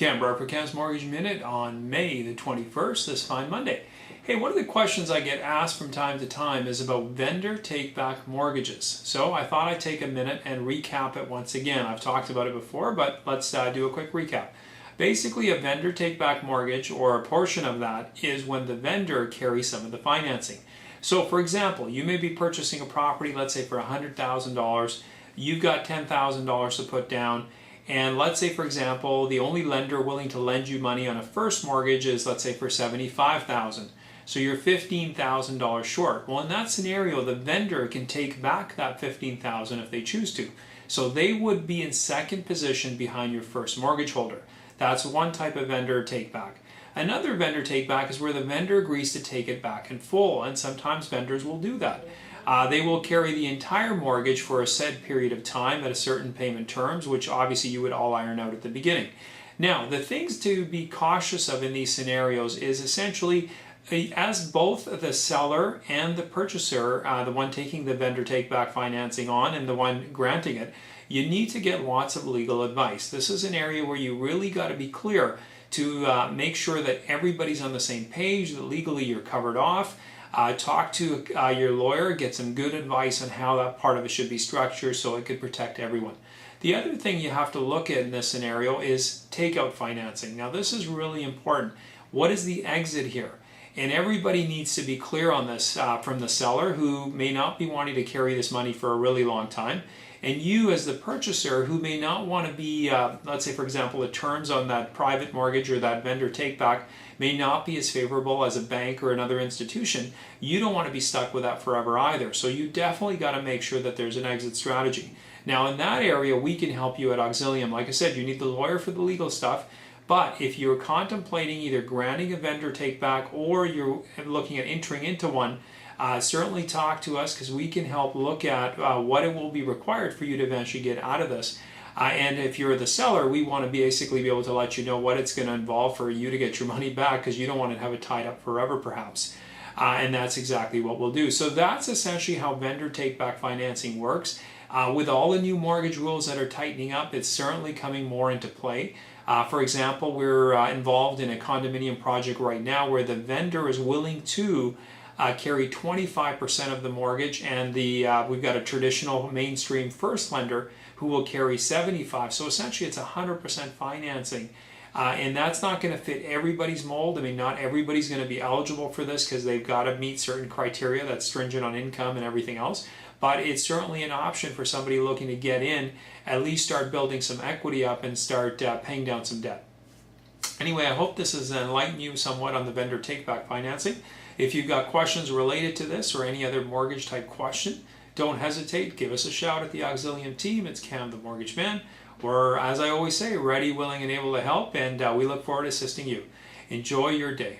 Cam Barber for Cam's Mortgage Minute on May the 21st, this fine Monday. Hey, one of the questions I get asked from time to time is about vendor take-back mortgages. So I thought I'd take a minute and recap it once again. I've talked about it before, but let's do a quick recap. Basically, a vendor take-back mortgage, or a portion of that, is when the vendor carries some of the financing. So for example, you may be purchasing a property, let's say for $100,000. You've got $10,000 to put down. And let's say, for example, the only lender willing to lend you money on a first mortgage is, let's say, for $75,000. So you're $15,000 short. Well, in that scenario, the vendor can take back that $15,000 if they choose to. So they would be in second position behind your first mortgage holder. That's one type of vendor take back. Another vendor take back is where the vendor agrees to take it back in full, and sometimes vendors will do that. They will carry the entire mortgage for a set period of time at a certain payment terms, which obviously you would all iron out at the beginning. Now, the things to be cautious of in these scenarios is essentially, as both the seller and the purchaser, the one taking the vendor take-back financing on and the one granting it, you need to get lots of legal advice. This is an area where you really got to be clear to make sure that everybody's on the same page, that legally you're covered off. Talk to your lawyer, get some good advice on how that part of it should be structured so it could protect everyone. The other thing you have to look at in this scenario is takeout financing. Now this is really important. What is the exit here? And everybody needs to be clear on this from the seller, who may not be wanting to carry this money for a really long time, and you as the purchaser, who may not want to be, let's say for example, the terms on that private mortgage or that vendor take-back may not be as favorable as a bank or another institution. You don't want to be stuck with that forever either. So you definitely got to make sure that there's an exit strategy. Now in that area, we can help you at Auxilium. Like I said, you need the lawyer for the legal stuff. But if you're contemplating either granting a vendor take-back or you're looking at entering into one, certainly talk to us, because we can help look at what it will be required for you to eventually get out of this. And if you're the seller, we want to basically be able to let you know what it's going to involve for you to get your money back, because you don't want to have it tied up forever perhaps. And that's exactly what we'll do. So that's essentially how vendor take-back financing works. With all the new mortgage rules that are tightening up, it's certainly coming more into play. For example, we're involved in a condominium project right now where the vendor is willing to carry 25% of the mortgage, and we've got a traditional mainstream first lender who will carry 75%. So essentially it's 100% financing. And that's not going to fit everybody's mold. I mean, not everybody's going to be eligible for this because they've got to meet certain criteria that's stringent on income and everything else. But it's certainly an option for somebody looking to get in, at least start building some equity up and start paying down some debt. Anyway, I hope this has enlightened you somewhat on the vendor take-back financing. If you've got questions related to this or any other mortgage type question, don't hesitate. Give us a shout at the Auxilium team. It's Cam the Mortgage Man. We're, as I always say, ready, willing, and able to help, and we look forward to assisting you. Enjoy your day.